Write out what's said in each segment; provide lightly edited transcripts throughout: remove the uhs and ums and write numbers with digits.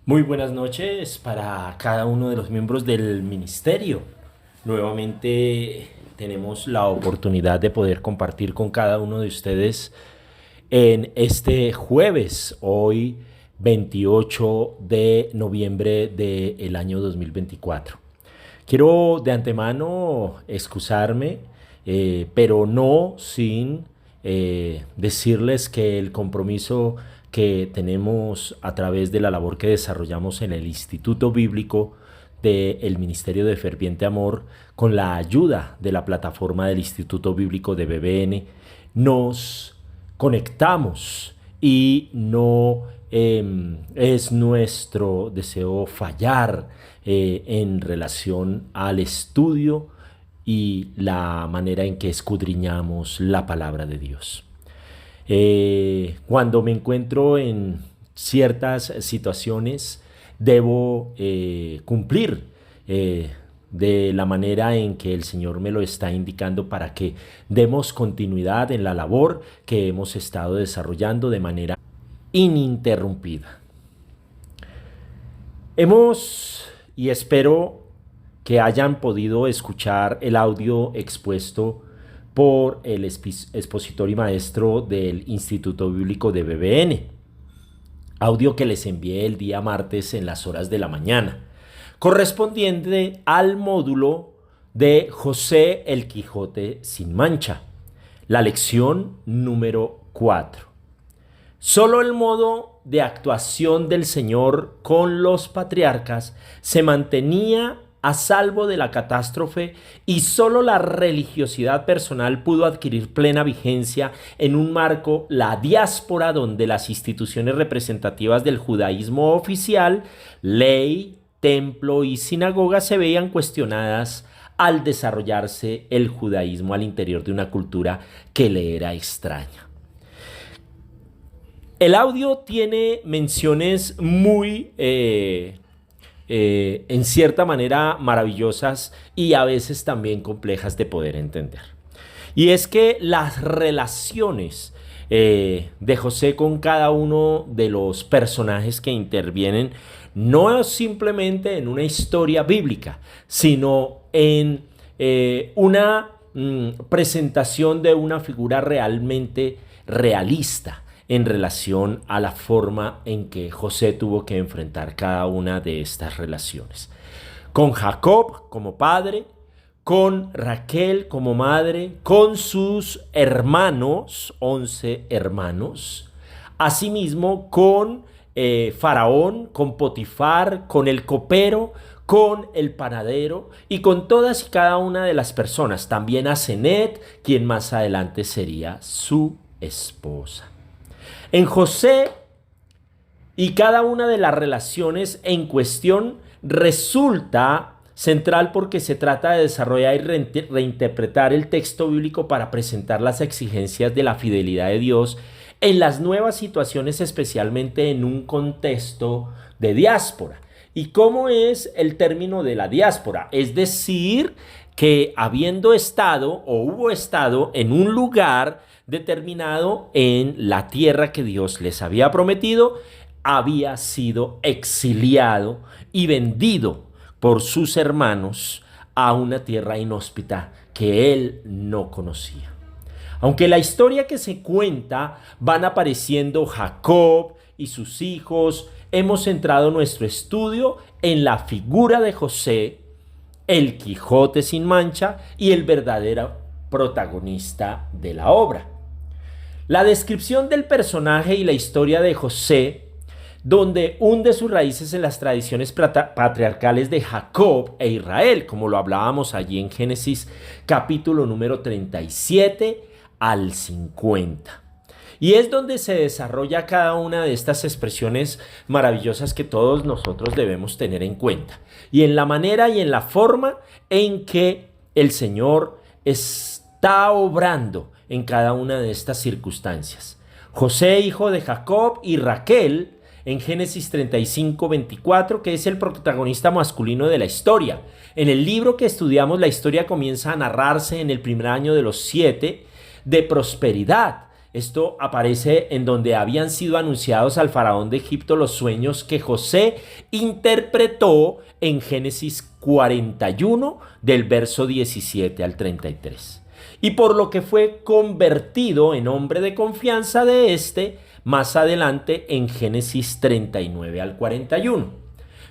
Muy buenas noches para cada uno de los miembros del ministerio. Nuevamente tenemos la oportunidad de poder compartir con cada uno de ustedes en este jueves, hoy 28 de noviembre del año 2024. Quiero de antemano excusarme, pero no sin decirles que el compromiso que tenemos a través de la labor que desarrollamos en el Instituto Bíblico del Ministerio de Ferviente Amor, con la ayuda de la plataforma del Instituto Bíblico de BBN, nos conectamos y no es nuestro deseo fallar en relación al estudio y la manera en que escudriñamos la palabra de Dios. Cuando me encuentro en ciertas situaciones, debo cumplir de la manera en que el Señor me lo está indicando para que demos continuidad en la labor que hemos estado desarrollando de manera ininterrumpida. Y espero que hayan podido escuchar el audio expuesto por el expositor y maestro del Instituto Bíblico de BBN, audio que les envié el día martes en las horas de la mañana, correspondiente al módulo de José el Quijote sin mancha, la lección número 4. Solo el modo de actuación del Señor con los patriarcas se mantenía a salvo de la catástrofe y solo la religiosidad personal pudo adquirir plena vigencia en un marco, la diáspora, donde las instituciones representativas del judaísmo oficial, ley, templo y sinagoga se veían cuestionadas al desarrollarse el judaísmo al interior de una cultura que le era extraña. El audio tiene menciones muy en cierta manera maravillosas y a veces también complejas de poder entender. Y es que las relaciones de José con cada uno de los personajes que intervienen no simplemente en una historia bíblica, sino en una presentación de una figura realmente realista en relación a la forma en que José tuvo que enfrentar cada una de estas relaciones. Con Jacob como padre, con Raquel como madre, con sus hermanos, 11 hermanos, asimismo con Faraón, con Potifar, con el copero, con el panadero y con todas y cada una de las personas, también a Zenet, quien más adelante sería su esposa. En José y cada una de las relaciones en cuestión resulta central porque se trata de desarrollar y reinterpretar el texto bíblico para presentar las exigencias de la fidelidad de Dios en las nuevas situaciones, especialmente en un contexto de diáspora. ¿Y cómo es el término de la diáspora? Es decir, que habiendo estado o hubo estado en un lugar determinado en la tierra que Dios les había prometido, había sido exiliado y vendido por sus hermanos a una tierra inhóspita que él no conocía. Aunque la historia que se cuenta van apareciendo Jacob y sus hijos, hemos centrado nuestro estudio en la figura de José, el Quijote sin mancha y el verdadero protagonista de la obra. La descripción del personaje y la historia de José, donde hunde sus raíces en las tradiciones patriarcales de Jacob e Israel, como lo hablábamos allí en Génesis capítulo número 37 al 50. Y es donde se desarrolla cada una de estas expresiones maravillosas que todos nosotros debemos tener en cuenta. Y en la manera y en la forma en que el Señor está obrando en cada una de estas circunstancias. José, hijo de Jacob, y Raquel, en Génesis 35:24, que es el protagonista masculino de la historia. En el libro que estudiamos, la historia comienza a narrarse en el primer año de los 7 de prosperidad Esto aparece en donde habían sido anunciados al faraón de Egipto los sueños que José interpretó en Génesis 41 del verso 17 al 33. Y por lo que fue convertido en hombre de confianza de éste más adelante en Génesis 39 al 41.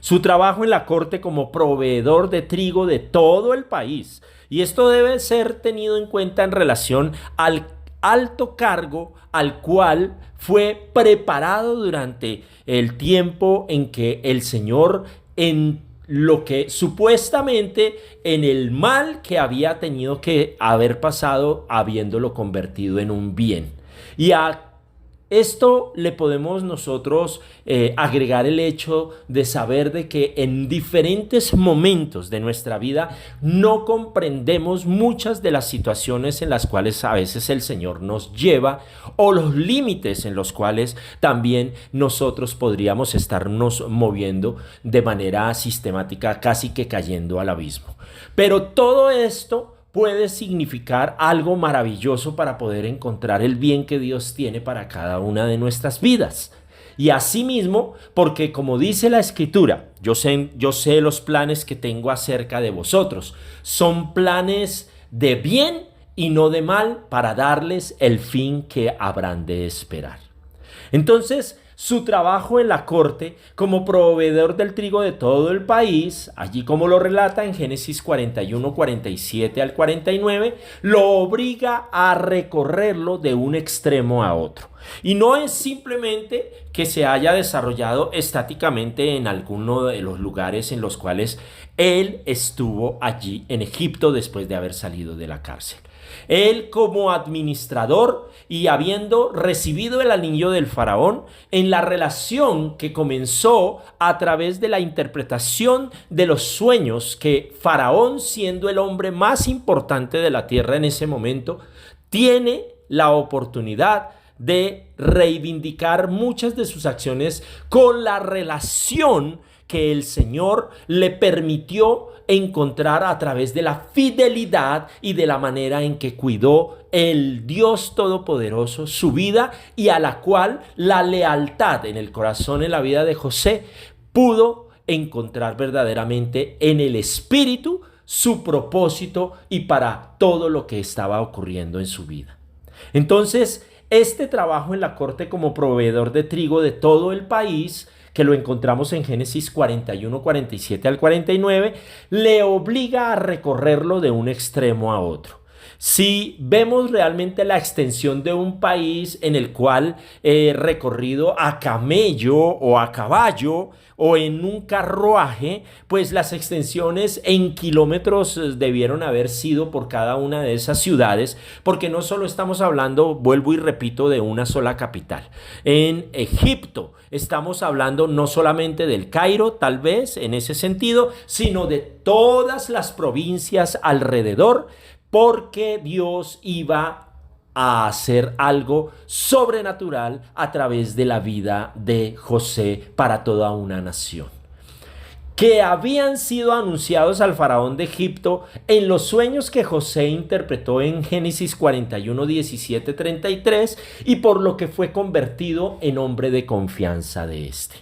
Su trabajo en la corte como proveedor de trigo de todo el país. Y esto debe ser tenido en cuenta en relación al alto cargo al cual fue preparado durante el tiempo en que el Señor, en lo que supuestamente en el mal que había tenido que haber pasado, habiéndolo convertido en un bien. Y a esto le podemos nosotros agregar el hecho de saber de que en diferentes momentos de nuestra vida no comprendemos muchas de las situaciones en las cuales a veces el Señor nos lleva, o los límites en los cuales también nosotros podríamos estarnos moviendo de manera sistemática, casi que cayendo al abismo. Pero todo esto puede significar algo maravilloso para poder encontrar el bien que Dios tiene para cada una de nuestras vidas. Y asimismo, porque como dice la Escritura, yo sé los planes que tengo acerca de vosotros. Son planes de bien y no de mal, para darles el fin que habrán de esperar. Entonces, su trabajo en la corte como proveedor del trigo de todo el país, allí como lo relata en Génesis 41, 47 al 49, lo obliga a recorrerlo de un extremo a otro. Y no es simplemente que se haya desarrollado estáticamente en alguno de los lugares en los cuales él estuvo allí en Egipto después de haber salido de la cárcel. Él, como administrador y habiendo recibido el anillo del faraón, en la relación que comenzó a través de la interpretación de los sueños que Faraón, siendo el hombre más importante de la tierra en ese momento, tiene la oportunidad de reivindicar muchas de sus acciones con la relación que el Señor le permitió encontrar a través de la fidelidad y de la manera en que cuidó el Dios Todopoderoso su vida, y a la cual la lealtad en el corazón, en la vida de José, pudo encontrar verdaderamente en el Espíritu su propósito y para todo lo que estaba ocurriendo en su vida. Entonces, este trabajo en la corte como proveedor de trigo de todo el país, que lo encontramos en Génesis 41, 47 al 49, le obliga a recorrerlo de un extremo a otro. Si vemos realmente la extensión de un país en el cual recorrido a camello o a caballo o en un carruaje, pues las extensiones en kilómetros debieron haber sido por cada una de esas ciudades, porque no solo estamos hablando, vuelvo y repito, de una sola capital. En Egipto estamos hablando no solamente del Cairo, tal vez en ese sentido, sino de todas las provincias alrededor, porque Dios iba a hacer algo sobrenatural a través de la vida de José para toda una nación, que habían sido anunciados al faraón de Egipto en los sueños que José interpretó en Génesis 41, 17, 33, y por lo que fue convertido en hombre de confianza de éste.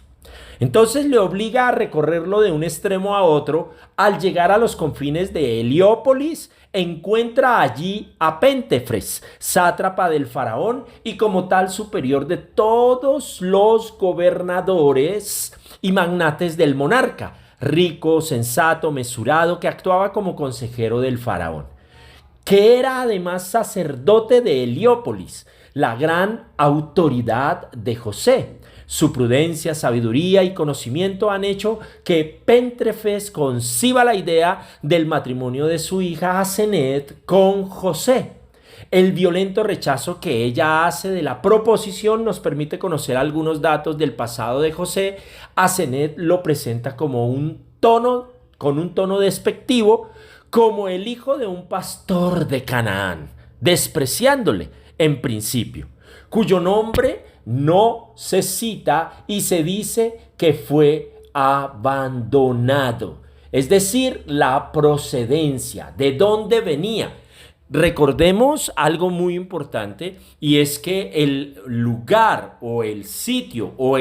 Entonces le obliga a recorrerlo de un extremo a otro. Al llegar a los confines de Heliópolis, encuentra allí a Pentefres, sátrapa del faraón y como tal superior de todos los gobernadores y magnates del monarca, rico, sensato, mesurado, que actuaba como consejero del faraón, que era además sacerdote de Heliópolis, la gran autoridad de José. Su prudencia, sabiduría y conocimiento han hecho que Pentefres conciba la idea del matrimonio de su hija Asenet con José. El violento rechazo que ella hace de la proposición nos permite conocer algunos datos del pasado de José. Asenet lo presenta como con un tono despectivo, como el hijo de un pastor de Canaán, despreciándole en principio, cuyo nombre no se cita y se dice que fue abandonado. Es decir, la procedencia, de dónde venía. Recordemos algo muy importante y es que el lugar o el sitio o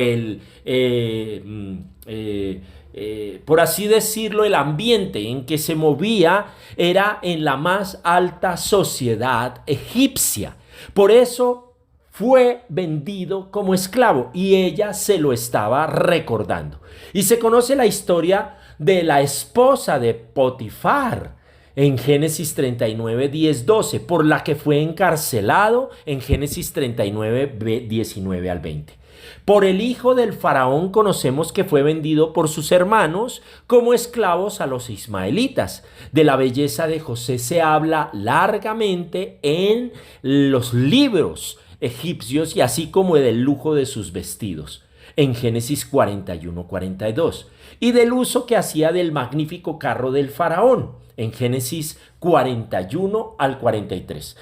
por así decirlo, el ambiente en que se movía era en la más alta sociedad egipcia. Por eso fue vendido como esclavo y ella se lo estaba recordando. Y se conoce la historia de la esposa de Potifar en Génesis 39, 10, 12, por la que fue encarcelado en Génesis 39, 19 al 20. Por el hijo del faraón conocemos que fue vendido por sus hermanos como esclavos a los ismaelitas. De la belleza de José se habla largamente en los libros egipcios y así como del lujo de sus vestidos en Génesis 41, 42 y del uso que hacía del magnífico carro del faraón en Génesis 41 al 43.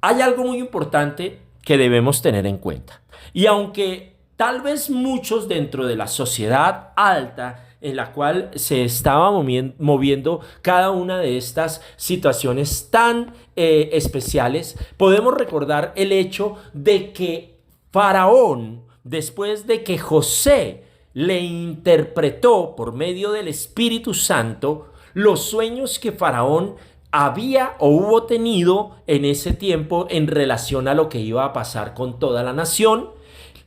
Hay algo muy importante que debemos tener en cuenta. Y aunque tal vez muchos dentro de la sociedad alta en la cual se estaba moviendo cada una de estas situaciones tan especiales, podemos recordar el hecho de que Faraón, después de que José le interpretó por medio del Espíritu Santo los sueños que Faraón había o hubo tenido en ese tiempo en relación a lo que iba a pasar con toda la nación,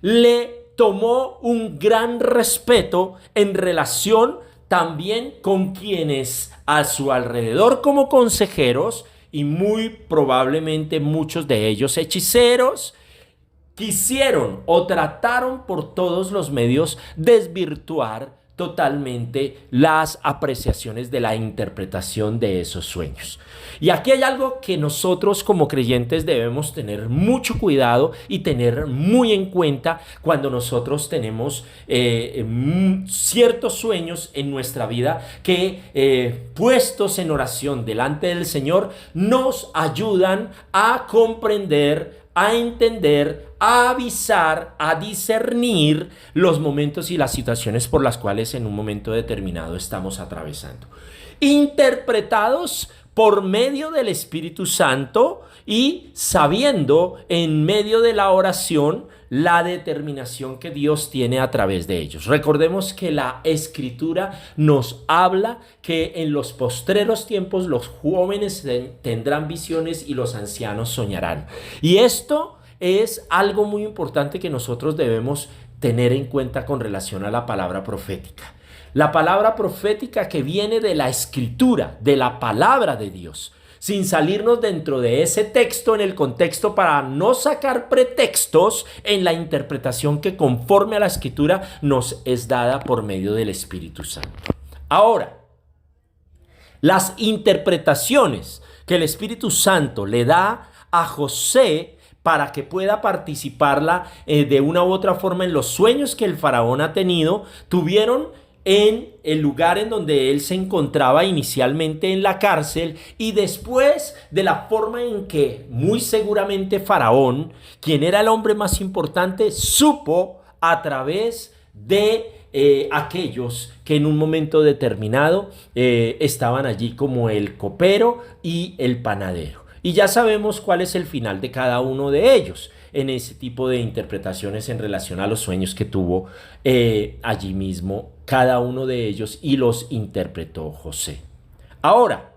le tomó un gran respeto en relación también con quienes a su alrededor como consejeros y muy probablemente muchos de ellos hechiceros, quisieron o trataron por todos los medios desvirtuar totalmente las apreciaciones de la interpretación de esos sueños. Y aquí hay algo que nosotros como creyentes debemos tener mucho cuidado y tener muy en cuenta cuando nosotros tenemos ciertos sueños en nuestra vida que puestos en oración delante del Señor nos ayudan a comprender, a entender, a avisar, a discernir los momentos y las situaciones por las cuales en un momento determinado estamos atravesando. Interpretados por medio del Espíritu Santo y sabiendo en medio de la oración la determinación que Dios tiene a través de ellos. Recordemos que la Escritura nos habla que en los postreros tiempos los jóvenes tendrán visiones y los ancianos soñarán. Y esto es algo muy importante que nosotros debemos tener en cuenta con relación a la palabra profética. La palabra profética que viene de la Escritura, de la palabra de Dios, sin salirnos dentro de ese texto en el contexto para no sacar pretextos en la interpretación que conforme a la Escritura nos es dada por medio del Espíritu Santo. Ahora, las interpretaciones que el Espíritu Santo le da a José para que pueda participarla de una u otra forma en los sueños que el faraón ha tenido, tuvieron en el lugar en donde él se encontraba inicialmente en la cárcel y después de la forma en que muy seguramente Faraón, quien era el hombre más importante, supo a través de aquellos que en un momento determinado estaban allí como el copero y el panadero. Y ya sabemos cuál es el final de cada uno de ellos en ese tipo de interpretaciones en relación a los sueños que tuvo allí mismo cada uno de ellos y los interpretó José. Ahora,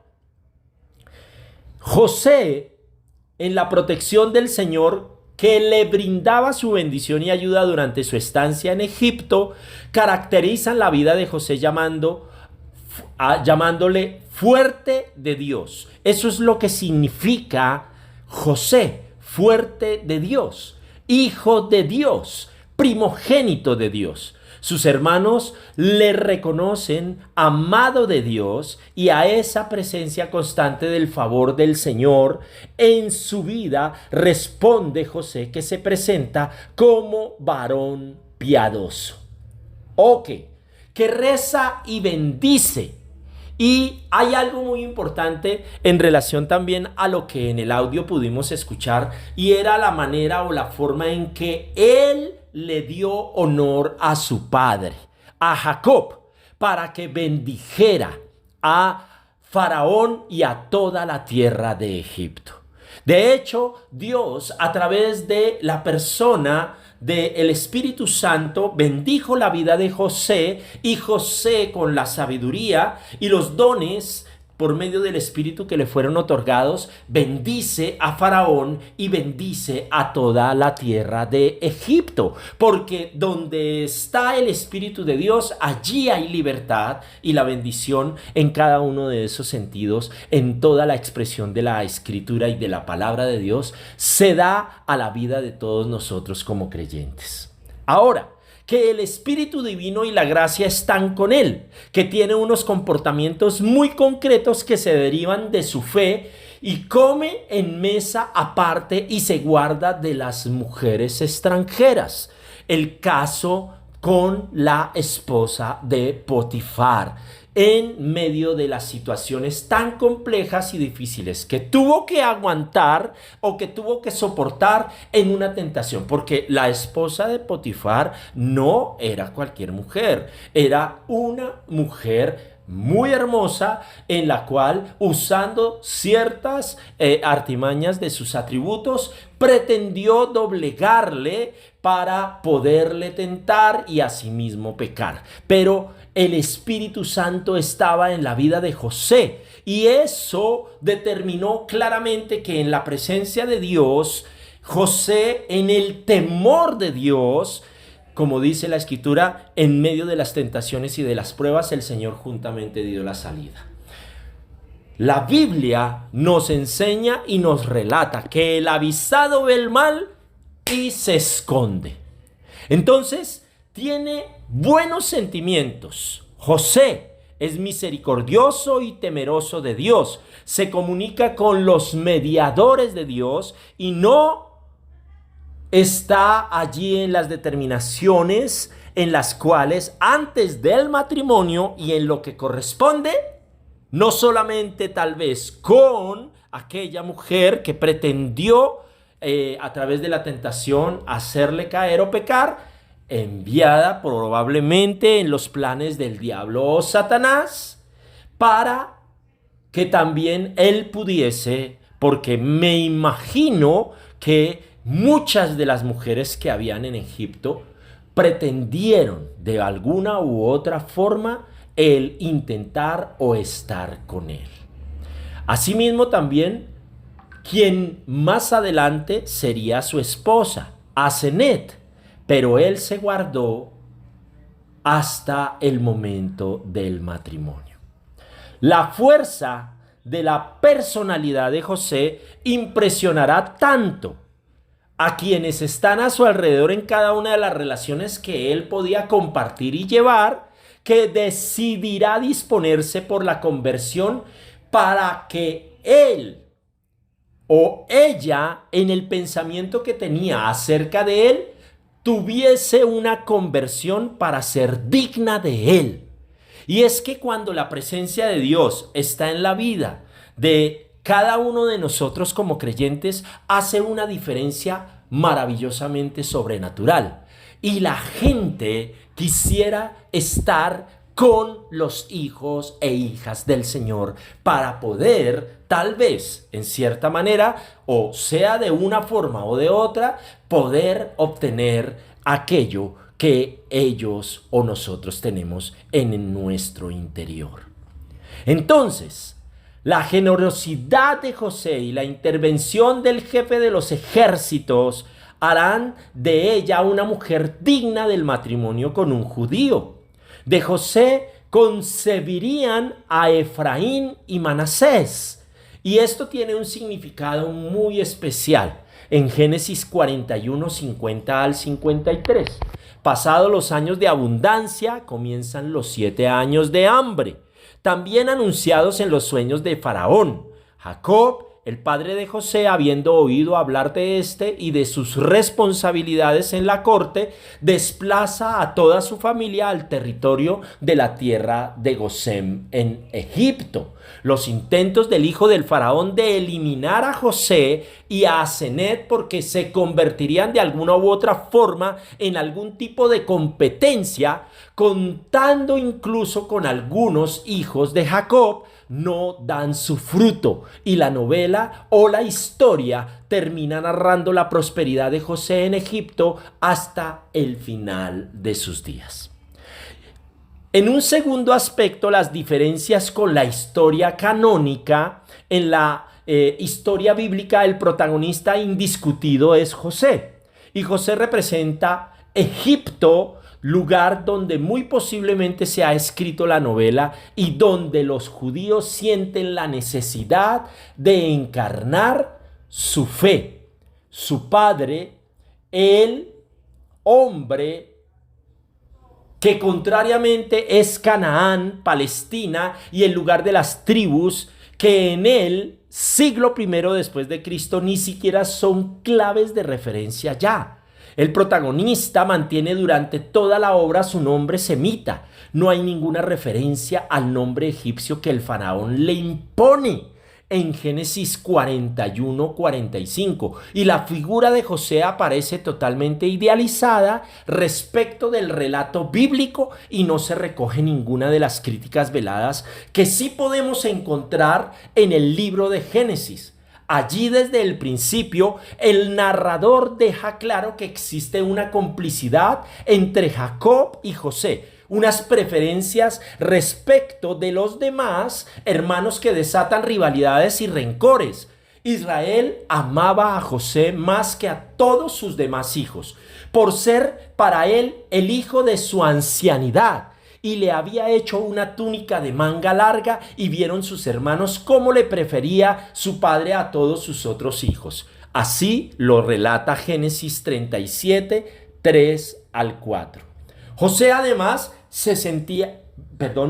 José, en la protección del Señor que le brindaba su bendición y ayuda durante su estancia en Egipto, caracterizan la vida de José llamándole fuerte de Dios. Eso es lo que significa José, fuerte de Dios, hijo de Dios, primogénito de Dios. Sus hermanos le reconocen amado de Dios y a esa presencia constante del favor del Señor en su vida responde José, que se presenta como varón piadoso. Ok, que reza y bendice. Y hay algo muy importante en relación también a lo que en el audio pudimos escuchar y era la manera o la forma en que él le dio honor a su padre, a Jacob, para que bendijera a Faraón y a toda la tierra de Egipto. De hecho, Dios, a través de la persona del Espíritu Santo, bendijo la vida de José, y José, con la sabiduría y los dones por medio del Espíritu que le fueron otorgados, bendice a Faraón y bendice a toda la tierra de Egipto, porque donde está el Espíritu de Dios, allí hay libertad, y la bendición en cada uno de esos sentidos, en toda la expresión de la Escritura y de la palabra de Dios, se da a la vida de todos nosotros como creyentes. Ahora, que el Espíritu Divino y la gracia están con él, que tiene unos comportamientos muy concretos que se derivan de su fe, y come en mesa aparte y se guarda de las mujeres extranjeras. El caso con la esposa de Potifar, en medio de las situaciones tan complejas y difíciles que tuvo que aguantar o que tuvo que soportar en una tentación, porque la esposa de Potifar no era cualquier mujer, era una mujer muy hermosa, en la cual, usando ciertas artimañas de sus atributos, pretendió doblegarle para poderle tentar y asimismo pecar. Pero el Espíritu Santo estaba en la vida de José, y eso determinó claramente que en la presencia de Dios, José, en el temor de Dios, como dice la Escritura, en medio de las tentaciones y de las pruebas, el Señor juntamente dio la salida. La Biblia nos enseña y nos relata que el avisado ve el mal y se esconde. Entonces, tiene buenos sentimientos. José es misericordioso y temeroso de Dios. Se comunica con los mediadores de Dios y no está allí en las determinaciones en las cuales antes del matrimonio y en lo que corresponde, no solamente tal vez con aquella mujer que pretendió a través de la tentación hacerle caer o pecar, enviada probablemente en los planes del diablo o Satanás, para que también él pudiese, porque me imagino que muchas de las mujeres que habían en Egipto pretendieron de alguna u otra forma el intentar o estar con él. Asimismo también, quien más adelante sería su esposa, Asenet, pero él se guardó hasta el momento del matrimonio. La fuerza de la personalidad de José impresionará tanto a quienes están a su alrededor en cada una de las relaciones que él podía compartir y llevar, que decidirá disponerse por la conversión para que él o ella, en el pensamiento que tenía acerca de él, tuviese una conversión para ser digna de él. Y es que cuando la presencia de Dios está en la vida de cada uno de nosotros como creyentes, hace una diferencia maravillosamente sobrenatural. Y la gente quisiera estar con los hijos e hijas del Señor para poder, tal vez, en cierta manera, o sea de una forma o de otra, poder obtener aquello que ellos o nosotros tenemos en nuestro interior. Entonces, la generosidad de José y la intervención del jefe de los ejércitos harán de ella una mujer digna del matrimonio con un judío. De José concebirían a Efraín y Manasés. Y esto tiene un significado muy especial. En Génesis 41, 50 al 53. Pasados los años de abundancia, comienzan los 7 años de hambre, también anunciados en los sueños de Faraón. Jacob, el padre de José, habiendo oído hablar de este y de sus responsabilidades en la corte, desplaza a toda su familia al territorio de la tierra de Gosén en Egipto. Los intentos del hijo del faraón de eliminar a José y a Asenet, porque se convertirían de alguna u otra forma en algún tipo de competencia, contando incluso con algunos hijos de Jacob, no dan su fruto, y la novela o la historia termina narrando la prosperidad de José en Egipto hasta el final de sus días. En un segundo aspecto, las diferencias con la historia canónica. En la historia bíblica, el protagonista indiscutido es José, y José representa Egipto, lugar donde muy posiblemente se ha escrito la novela y donde los judíos sienten la necesidad de encarnar su fe. Su padre, el hombre que contrariamente es Canaán, Palestina y el lugar de las tribus, que en el siglo I después de Cristo ni siquiera son claves de referencia ya. El protagonista mantiene durante toda la obra su nombre semita. No hay ninguna referencia al nombre egipcio que el faraón le impone en Génesis 41-45, y la figura de José aparece totalmente idealizada respecto del relato bíblico y no se recoge ninguna de las críticas veladas que sí podemos encontrar en el libro de Génesis. Allí desde el principio el narrador deja claro que existe una complicidad entre Jacob y José, unas preferencias respecto de los demás hermanos que desatan rivalidades y rencores. Israel amaba a José más que a todos sus demás hijos, por ser para él el hijo de su ancianidad, y le había hecho una túnica de manga larga, y vieron sus hermanos cómo le prefería su padre a todos sus otros hijos. Así lo relata Génesis 37, 3 al 4. José además se sentía,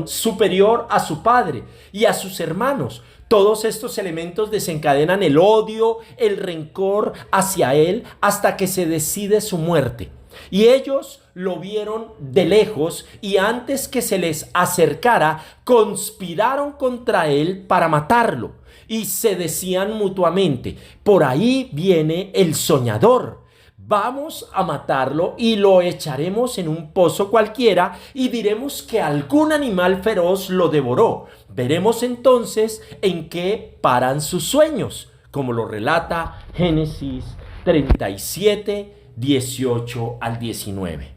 superior a su padre y a sus hermanos. Todos estos elementos desencadenan el odio, el rencor hacia él hasta que se decide su muerte. Y ellos lo vieron de lejos y antes que se les acercara, conspiraron contra él para matarlo. Y se decían mutuamente: por ahí viene el soñador. Vamos a matarlo y lo echaremos en un pozo cualquiera y diremos que algún animal feroz lo devoró. Veremos entonces en qué paran sus sueños, como lo relata Génesis 37, 18 al 19.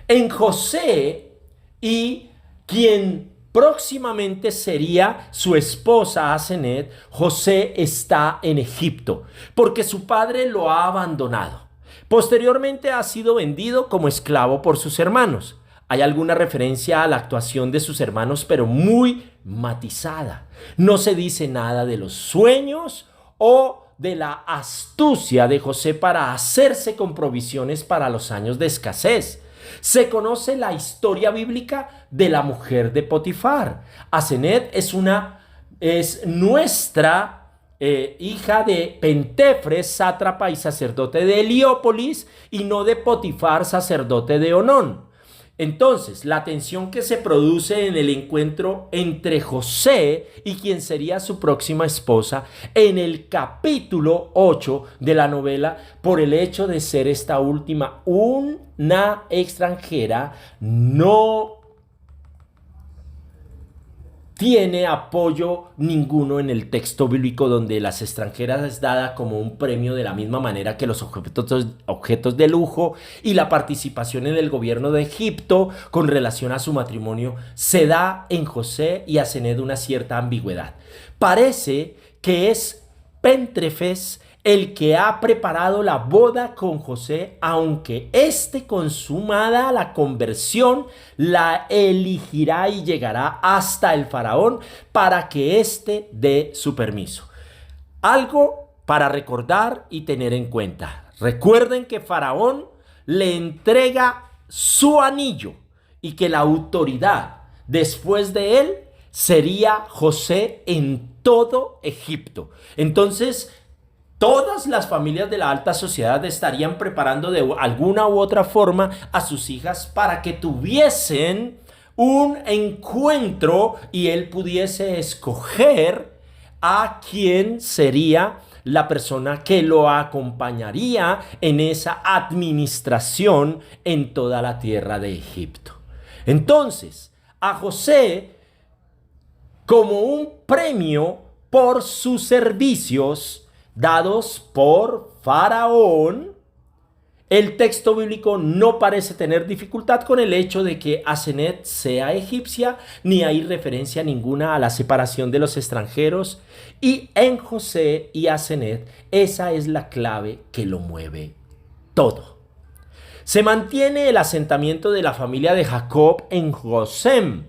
En José y quien próximamente sería su esposa Asenet, José está en Egipto porque su padre lo ha abandonado. Posteriormente ha sido vendido como esclavo por sus hermanos. Hay alguna referencia a la actuación de sus hermanos, pero muy matizada. No se dice nada de los sueños o de la astucia de José para hacerse con provisiones para los años de escasez. Se conoce la historia bíblica de la mujer de Potifar. Asenet es nuestra hija de Pentefres, sátrapa y sacerdote de Heliópolis, y no de Potifar, sacerdote de Onón. Entonces, la tensión que se produce en el encuentro entre José y quien sería su próxima esposa en el capítulo 8 de la novela, por el hecho de ser esta última una extranjera, no tiene apoyo ninguno en el texto bíblico, donde las extranjeras es dada como un premio de la misma manera que los objetos de lujo, y la participación en el gobierno de Egipto con relación a su matrimonio se da en José y Asenet una cierta ambigüedad. Parece que es Pentefres el que ha preparado la boda con José, aunque éste, consumada la conversión, la elegirá y llegará hasta el faraón para que éste dé su permiso. Algo para recordar y tener en cuenta. Recuerden que Faraón le entrega su anillo y que la autoridad después de él sería José en todo Egipto. Entonces, todas las familias de la alta sociedad estarían preparando de alguna u otra forma a sus hijas para que tuviesen un encuentro y él pudiese escoger a quién sería la persona que lo acompañaría en esa administración en toda la tierra de Egipto. Entonces, a José, como un premio por sus servicios dados por Faraón, el texto bíblico no parece tener dificultad con el hecho de que Asenet sea egipcia, ni hay referencia ninguna a la separación de los extranjeros. Y en José y Asenet, esa es la clave que lo mueve todo. Se mantiene el asentamiento de la familia de Jacob en Gosén,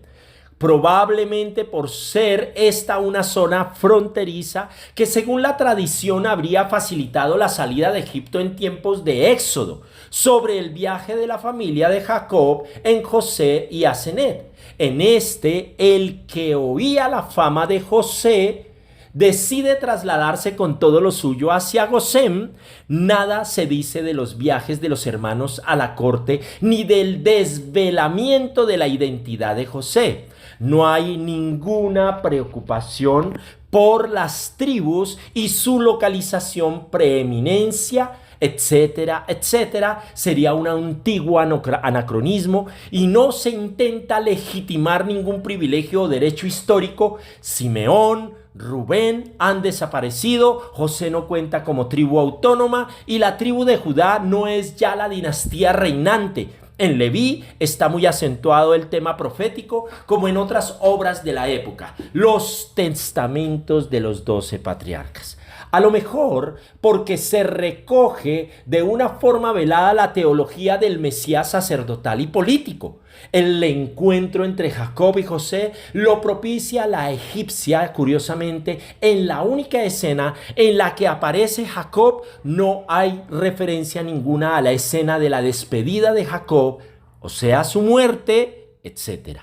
probablemente por ser esta una zona fronteriza que según la tradición habría facilitado la salida de Egipto en tiempos de Éxodo, sobre el viaje de la familia de Jacob en José y Asenet. En este, el que oía la fama de José decide trasladarse con todo lo suyo hacia Gosén. Nada se dice de los viajes de los hermanos a la corte ni del desvelamiento de la identidad de José. No hay ninguna preocupación por las tribus y su localización, preeminencia, etcétera, etcétera. Sería un antiguo anacronismo y no se intenta legitimar ningún privilegio o derecho histórico. Simeón, Rubén han desaparecido, José no cuenta como tribu autónoma y la tribu de Judá no es ya la dinastía reinante. En Leví está muy acentuado el tema profético, como en otras obras de la época, los testamentos de los 12 patriarcas. A lo mejor porque se recoge de una forma velada la teología del Mesías sacerdotal y político. El encuentro entre Jacob y José lo propicia la egipcia, curiosamente, en la única escena en la que aparece Jacob. No hay referencia ninguna a la escena de la despedida de Jacob, o sea, su muerte, etc.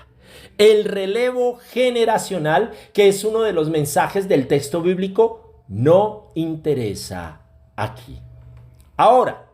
El relevo generacional, que es uno de los mensajes del texto bíblico, no interesa aquí. Ahora,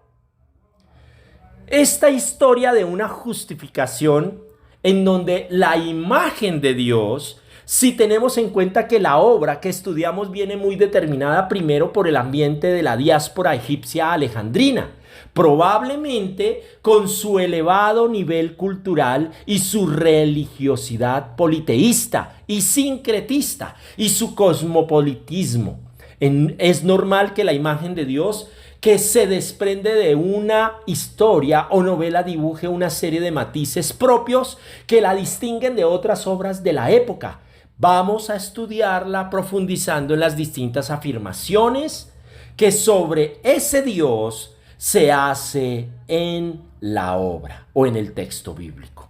esta historia de una justificación en donde la imagen de Dios, si tenemos en cuenta que la obra que estudiamos viene muy determinada primero por el ambiente de la diáspora egipcia alejandrina, probablemente con su elevado nivel cultural y su religiosidad politeísta y sincretista y su cosmopolitismo. Es normal que la imagen de Dios, que se desprende de una historia o novela, dibuje una serie de matices propios que la distinguen de otras obras de la época. Vamos a estudiarla profundizando en las distintas afirmaciones que sobre ese Dios se hace en la obra o en el texto bíblico.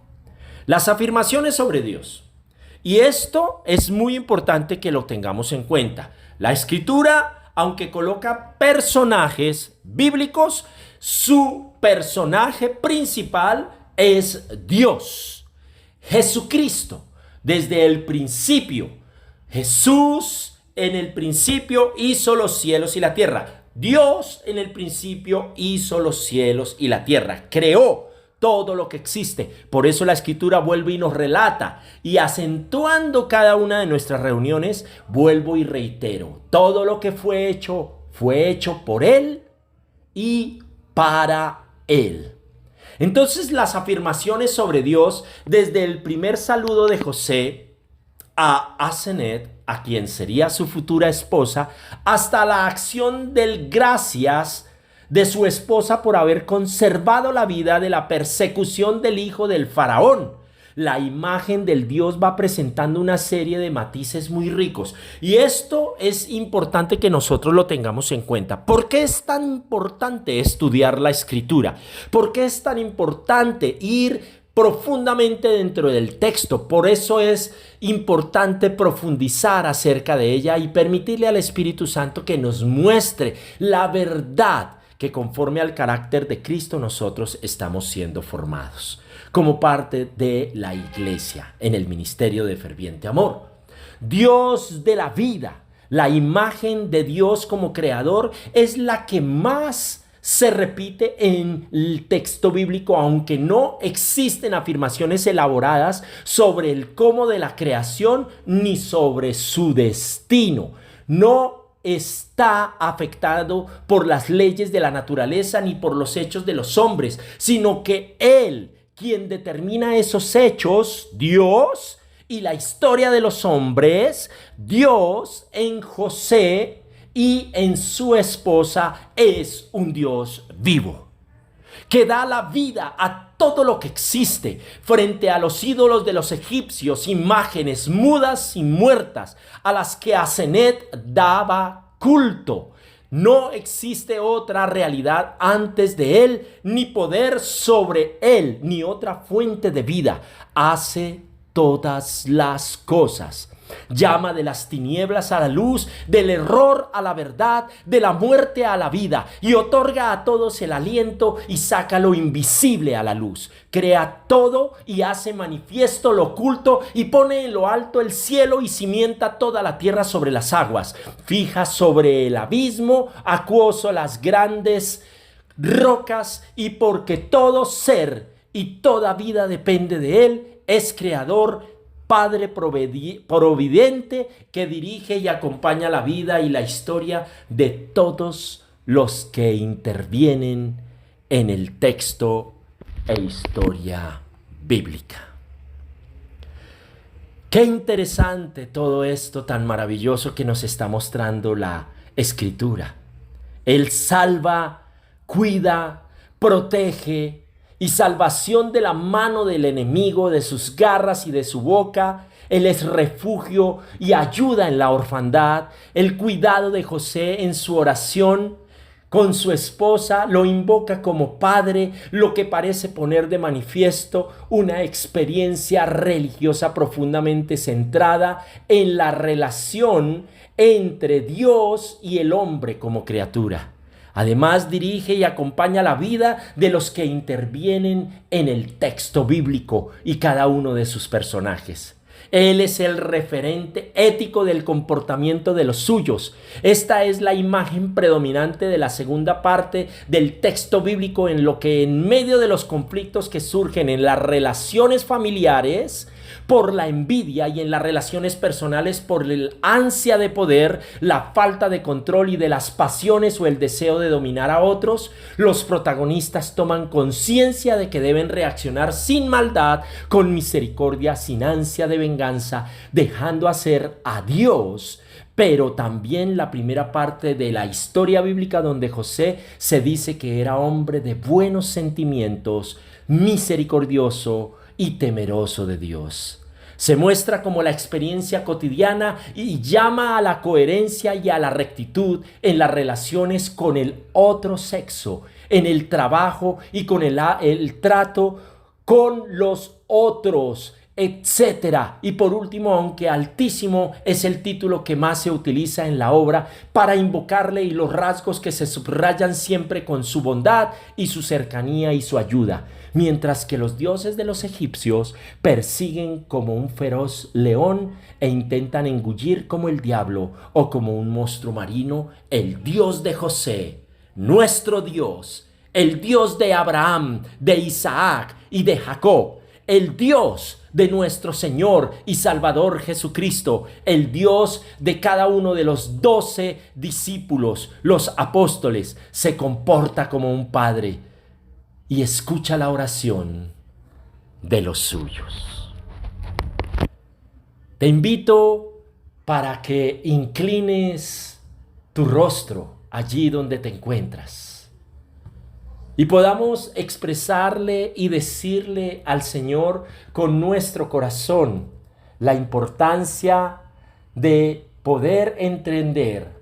Las afirmaciones sobre Dios. Y esto es muy importante que lo tengamos en cuenta. La Escritura, aunque coloca personajes bíblicos, su personaje principal es Dios, Jesucristo, desde el principio. Jesús en el principio hizo los cielos y la tierra. Dios en el principio hizo los cielos y la tierra, creó todo lo que existe. Por eso la Escritura vuelve y nos relata, y acentuando cada una de nuestras reuniones, vuelvo y reitero, todo lo que fue hecho por Él y para Él. Entonces, las afirmaciones sobre Dios, desde el primer saludo de José a Asenet, a quien sería su futura esposa, hasta la acción del gracias de su esposa por haber conservado la vida de la persecución del hijo del faraón. La imagen del Dios va presentando una serie de matices muy ricos. Y esto es importante que nosotros lo tengamos en cuenta. ¿Por qué es tan importante estudiar la Escritura? ¿Por qué es tan importante ir profundamente dentro del texto? Por eso es importante profundizar acerca de ella y permitirle al Espíritu Santo que nos muestre la verdad que conforme al carácter de Cristo nosotros estamos siendo formados como parte de la iglesia en el ministerio de ferviente amor. Dios de la vida, la imagen de Dios como creador, es la que más se repite en el texto bíblico, aunque no existen afirmaciones elaboradas sobre el cómo de la creación ni sobre su destino. No está afectado por las leyes de la naturaleza ni por los hechos de los hombres, sino que Él quien determina esos hechos, Dios, y la historia de los hombres, Dios en José y en su esposa es un Dios vivo, que da la vida a todo lo que existe frente a los ídolos de los egipcios, imágenes mudas y muertas a las que Asenet daba culto. No existe otra realidad antes de él, ni poder sobre él, ni otra fuente de vida. Hace todas las cosas. Llama de las tinieblas a la luz, del error a la verdad, de la muerte a la vida, y otorga a todos el aliento y saca lo invisible a la luz. Crea todo y hace manifiesto lo oculto y pone en lo alto el cielo y cimienta toda la tierra sobre las aguas. Fija sobre el abismo acuoso las grandes rocas, y porque todo ser y toda vida depende de él, es creador, Padre providente que dirige y acompaña la vida y la historia de todos los que intervienen en el texto e historia bíblica. Qué interesante todo esto tan maravilloso que nos está mostrando la Escritura. Él salva, cuida, protege, y salvación de la mano del enemigo, de sus garras y de su boca. Él es refugio y ayuda en la orfandad. El cuidado de José en su oración con su esposa lo invoca como padre, lo que parece poner de manifiesto una experiencia religiosa profundamente centrada en la relación entre Dios y el hombre como criatura. Además, dirige y acompaña la vida de los que intervienen en el texto bíblico y cada uno de sus personajes. Él es el referente ético del comportamiento de los suyos. Esta es la imagen predominante de la segunda parte del texto bíblico, en lo que en medio de los conflictos que surgen en las relaciones familiares, por la envidia, y en las relaciones personales por el ansia de poder, la falta de control y de las pasiones o el deseo de dominar a otros, los protagonistas toman conciencia de que deben reaccionar sin maldad, con misericordia, sin ansia de venganza, dejando hacer a Dios. Pero también la primera parte de la historia bíblica, donde José se dice que era hombre de buenos sentimientos, misericordioso y temeroso de Dios. Se muestra como la experiencia cotidiana y llama a la coherencia y a la rectitud en las relaciones con el otro sexo, en el trabajo y con el trato con los otros, etcétera. Y por último, aunque altísimo es el título que más se utiliza en la obra para invocarle, y los rasgos que se subrayan siempre con su bondad y su cercanía y su ayuda, mientras que los dioses de los egipcios persiguen como un feroz león e intentan engullir como el diablo o como un monstruo marino, el Dios de José, nuestro Dios, el Dios de Abraham, de Isaac y de Jacob, el Dios de nuestro Señor y Salvador Jesucristo, el Dios de cada uno de los 12 discípulos, los apóstoles, se comporta como un padre y escucha la oración de los suyos. Te invito para que inclines tu rostro allí donde te encuentras y podamos expresarle y decirle al Señor con nuestro corazón la importancia de poder entender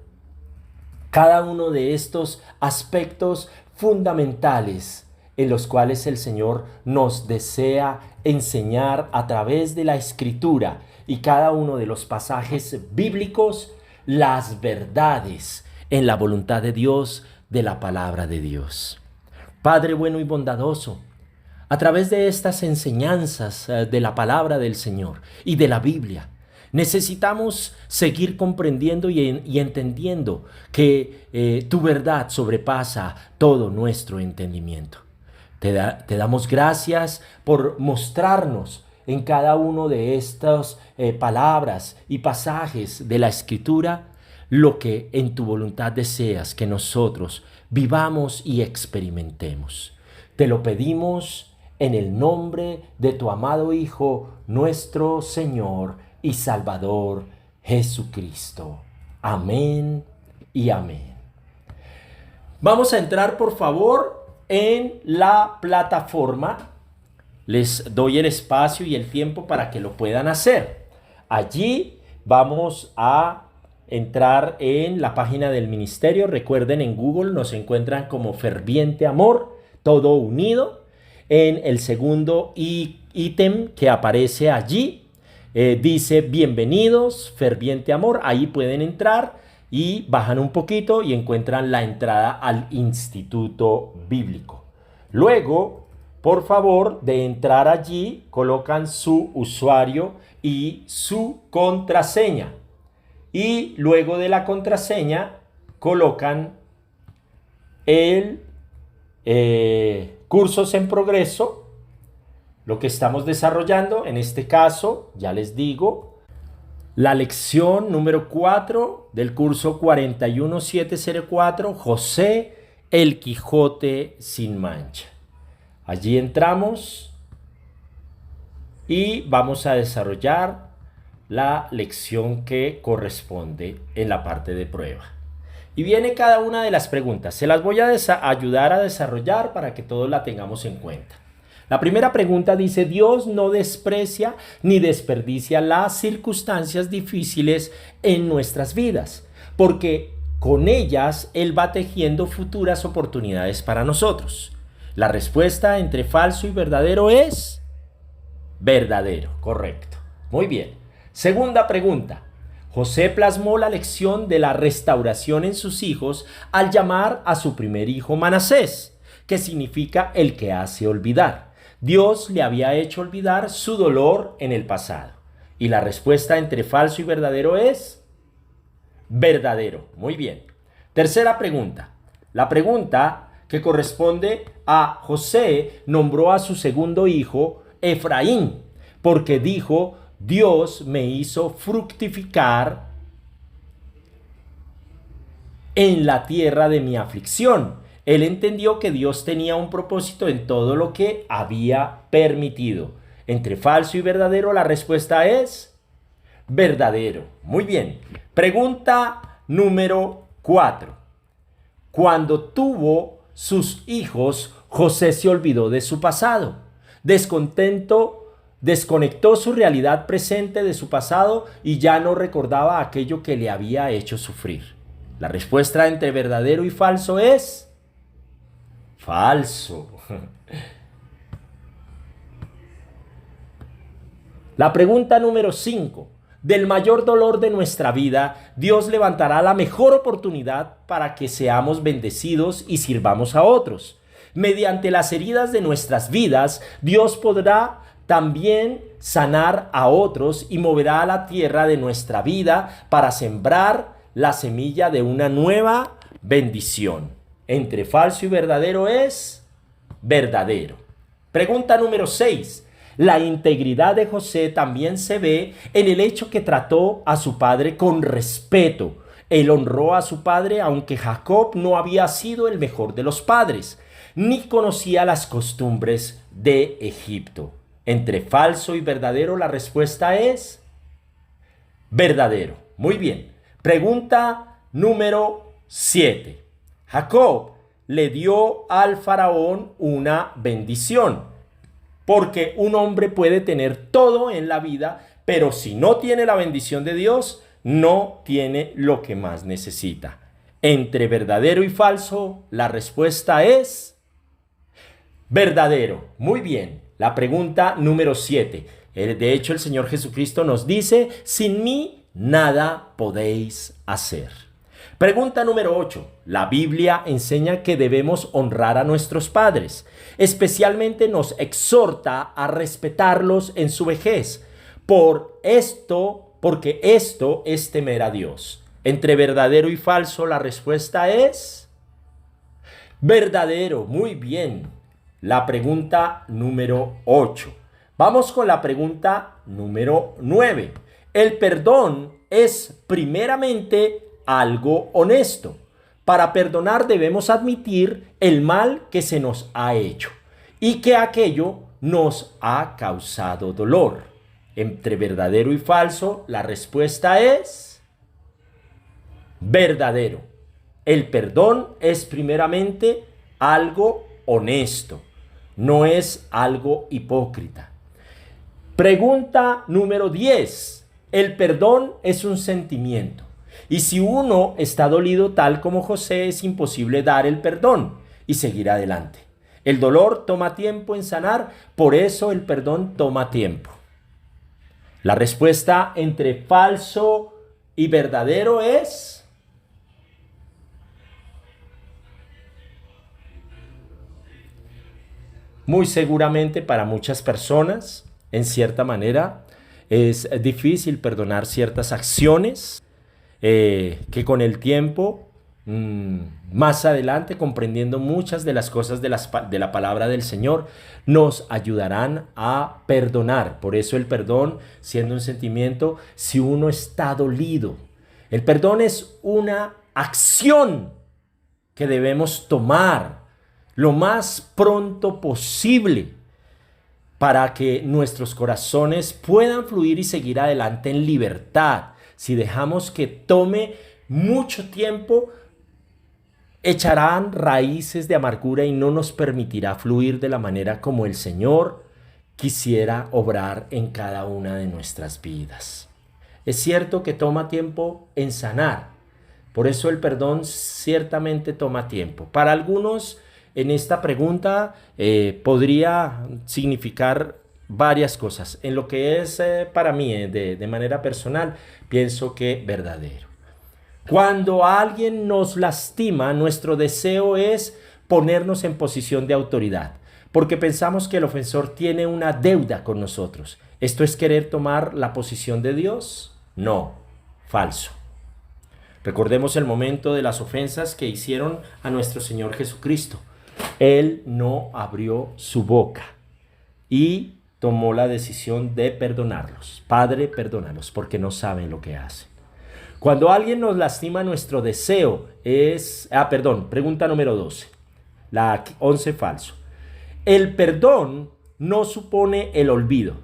cada uno de estos aspectos fundamentales en los cuales el Señor nos desea enseñar a través de la Escritura y cada uno de los pasajes bíblicos, las verdades en la voluntad de Dios, de la palabra de Dios. Padre bueno y bondadoso, a través de estas enseñanzas de la palabra del Señor y de la Biblia, necesitamos seguir comprendiendo y entendiendo que tu verdad sobrepasa todo nuestro entendimiento. Te damos gracias por mostrarnos en cada uno de estas palabras y pasajes de la Escritura lo que en tu voluntad deseas que nosotros vivamos y experimentemos. Te lo pedimos en el nombre de tu amado Hijo, nuestro Señor y Salvador Jesucristo. Amén y amén. Vamos a entrar, por favor, en la plataforma. Les doy el espacio y el tiempo para que lo puedan hacer. Allí vamos a entrar en la página del ministerio. Recuerden, en Google nos encuentran como Ferviente Amor, todo unido. En el segundo ítem que aparece allí, dice bienvenidos, Ferviente Amor. Ahí pueden entrar y bajan un poquito y encuentran la entrada al Instituto Bíblico. Luego, por favor, de entrar allí, colocan su usuario y su contraseña. Y luego de la contraseña, colocan el cursos en progreso, lo que estamos desarrollando. En este caso, ya les digo, la lección número 4 del curso 41704, José el Quijote sin mancha. Allí entramos y vamos a desarrollar la lección que corresponde en la parte de prueba. Y viene cada una de las preguntas. Se las voy a ayudar a desarrollar para que todos la tengamos en cuenta. La primera pregunta dice: Dios no desprecia ni desperdicia las circunstancias difíciles en nuestras vidas, porque con ellas Él va tejiendo futuras oportunidades para nosotros. La respuesta entre falso y verdadero es verdadero, correcto. Muy bien. Segunda pregunta. José plasmó la lección de la restauración en sus hijos al llamar a su primer hijo Manasés, que significa el que hace olvidar. Dios le había hecho olvidar su dolor en el pasado. Y la respuesta entre falso y verdadero es verdadero. Muy bien. Tercera pregunta. La pregunta que corresponde a José nombró a su segundo hijo Efraín, porque dijo: Dios me hizo fructificar en la tierra de mi aflicción. Él entendió que Dios tenía un propósito en todo lo que había permitido. Entre falso y verdadero, la respuesta es verdadero. Muy bien. Pregunta número 4. Cuando tuvo sus hijos, José se olvidó de su pasado. Desconectó su realidad presente de su pasado y ya no recordaba aquello que le había hecho sufrir. La respuesta entre verdadero y falso es falso. La pregunta número 5. Del mayor dolor de nuestra vida, Dios levantará la mejor oportunidad para que seamos bendecidos y sirvamos a otros. Mediante las heridas de nuestras vidas, Dios podrá también sanar a otros y moverá a la tierra de nuestra vida para sembrar la semilla de una nueva bendición. Entre falso y verdadero es verdadero. Pregunta número 6. La integridad de José también se ve en el hecho que trató a su padre con respeto. Él honró a su padre aunque Jacob no había sido el mejor de los padres, ni conocía las costumbres de Egipto. Entre falso y verdadero, la respuesta es verdadero. Muy bien. Pregunta número 7. Jacob le dio al faraón una bendición, porque un hombre puede tener todo en la vida, pero si no tiene la bendición de Dios, no tiene lo que más necesita. Entre verdadero y falso, la respuesta es verdadero. Muy bien. La pregunta número 7. De hecho, el Señor Jesucristo nos dice: sin mí nada podéis hacer. Pregunta número 8. La Biblia enseña que debemos honrar a nuestros padres. Especialmente nos exhorta a respetarlos en su vejez. Porque esto es temer a Dios. Entre verdadero y falso, la respuesta es verdadero. Muy bien. La pregunta número 8. Vamos con la pregunta número 9. El perdón es primeramente algo honesto. Para perdonar debemos admitir el mal que se nos ha hecho y que aquello nos ha causado dolor. Entre verdadero y falso, la respuesta es verdadero. El perdón es primeramente algo honesto, no es algo hipócrita. Pregunta número 10. El perdón es un sentimiento. Y si uno está dolido tal como José, es imposible dar el perdón y seguir adelante. El dolor toma tiempo en sanar, por eso el perdón toma tiempo. La respuesta entre falso y verdadero es muy seguramente para muchas personas, en cierta manera, es difícil perdonar ciertas acciones que con el tiempo, más adelante, comprendiendo muchas de las cosas de la palabra del Señor, nos ayudarán a perdonar. Por eso el perdón, siendo un sentimiento, si uno está dolido, el perdón es una acción que debemos tomar lo más pronto posible para que nuestros corazones puedan fluir y seguir adelante en libertad. Si dejamos que tome mucho tiempo, echarán raíces de amargura y no nos permitirá fluir de la manera como el Señor quisiera obrar en cada una de nuestras vidas. Es cierto que toma tiempo en sanar, por eso el perdón ciertamente toma tiempo. Para algunos, en esta pregunta podría significar varias cosas. En lo que es para mí, de manera personal, pienso que verdadero. Cuando alguien nos lastima, nuestro deseo es ponernos en posición de autoridad, porque pensamos que el ofensor tiene una deuda con nosotros. ¿Esto es querer tomar la posición de Dios? No, falso. Recordemos el momento de las ofensas que hicieron a nuestro Señor Jesucristo. Él no abrió su boca y tomó la decisión de perdonarlos. Padre, perdónalos porque no saben lo que hacen. Cuando alguien nos lastima, nuestro deseo es... pregunta número 12. La 11 falso. El perdón no supone el olvido.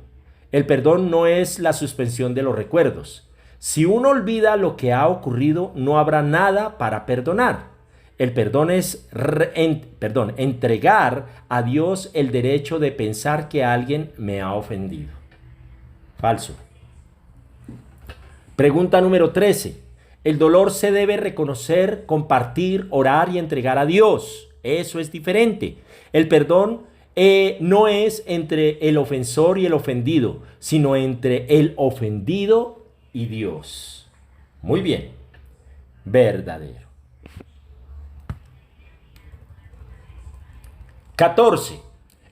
El perdón no es la suspensión de los recuerdos. Si uno olvida lo que ha ocurrido, no habrá nada para perdonar. El perdón es entregar a Dios el derecho de pensar que alguien me ha ofendido. Falso. Pregunta número 13. El dolor se debe reconocer, compartir, orar y entregar a Dios. Eso es diferente. El perdón no es entre el ofensor y el ofendido, sino entre el ofendido y Dios. Muy bien. Verdadero. 14.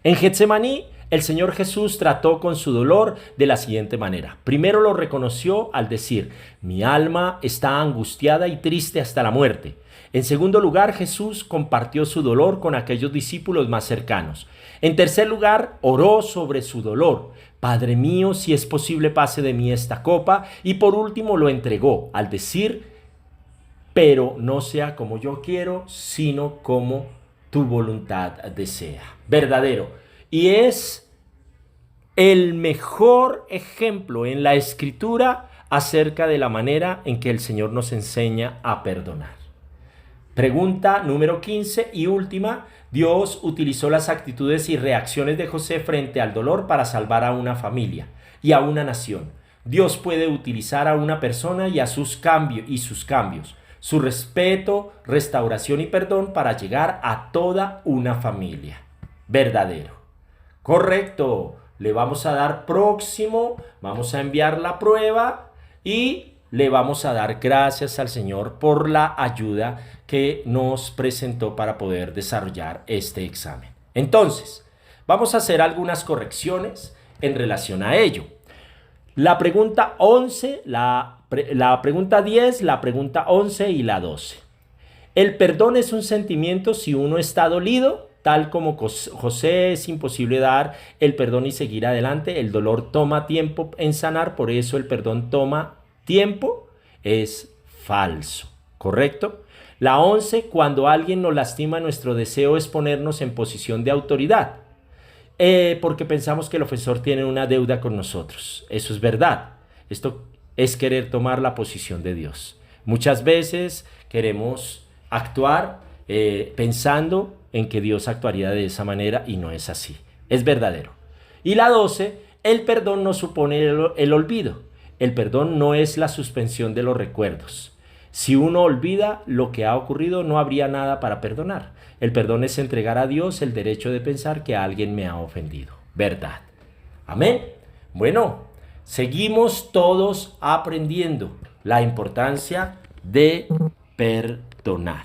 En Getsemaní, el Señor Jesús trató con su dolor de la siguiente manera. Primero lo reconoció al decir: mi alma está angustiada y triste hasta la muerte. En segundo lugar, Jesús compartió su dolor con aquellos discípulos más cercanos. En tercer lugar, oró sobre su dolor. Padre mío, si es posible, pase de mí esta copa. Y por último lo entregó al decir: pero no sea como yo quiero, sino como tu voluntad desea. Verdadero. Y es el mejor ejemplo en la Escritura acerca de la manera en que el Señor nos enseña a perdonar. Pregunta número 15 y última. Dios utilizó las actitudes y reacciones de José frente al dolor para salvar a una familia y a una nación. Dios puede utilizar a una persona y a sus cambios, su respeto, restauración y perdón para llegar a toda una familia. Verdadero. Correcto. Le vamos a dar próximo, vamos a enviar la prueba y le vamos a dar gracias al Señor por la ayuda que nos presentó para poder desarrollar este examen. Entonces, vamos a hacer algunas correcciones en relación a ello. La pregunta 11, la pregunta 10, la pregunta 11 y la 12. El perdón es un sentimiento si uno está dolido. Tal como José, es imposible dar el perdón y seguir adelante. El dolor toma tiempo en sanar, por eso el perdón toma tiempo. Es falso, ¿correcto? La 11, cuando alguien nos lastima, nuestro deseo es ponernos en posición de autoridad. porque pensamos que el ofensor tiene una deuda con nosotros. Eso es verdad. Esto es querer tomar la posición de Dios. Muchas veces queremos actuar pensando en que Dios actuaría de esa manera y no es así. Es verdadero. Y la 12, el perdón no supone el olvido. El perdón no es la suspensión de los recuerdos. Si uno olvida lo que ha ocurrido, no habría nada para perdonar. El perdón es entregar a Dios el derecho de pensar que alguien me ha ofendido. Verdad. Amén. Bueno, seguimos todos aprendiendo la importancia de perdonar.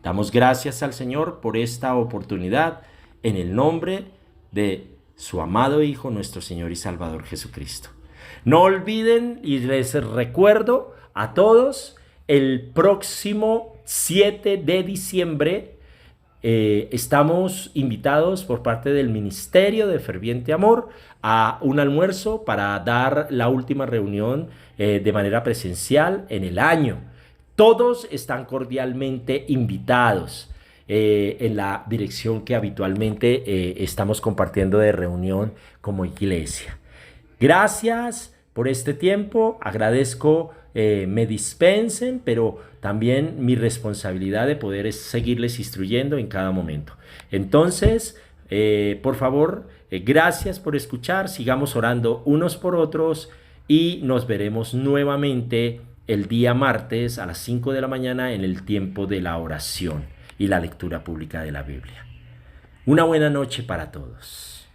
Damos gracias al Señor por esta oportunidad en el nombre de su amado Hijo, nuestro Señor y Salvador Jesucristo. No olviden, y les recuerdo a todos, el próximo 7 de diciembre estamos invitados por parte del Ministerio de Ferviente Amor a un almuerzo para dar la última reunión de manera presencial en el año. Todos están cordialmente invitados en la dirección que habitualmente estamos compartiendo de reunión como iglesia. Gracias por este tiempo, agradezco me dispensen, pero también mi responsabilidad de poder es seguirles instruyendo en cada momento. Entonces, por favor, gracias por escuchar, sigamos orando unos por otros y nos veremos nuevamente el día martes a las 5 de la mañana en el tiempo de la oración y la lectura pública de la Biblia. Una buena noche para todos.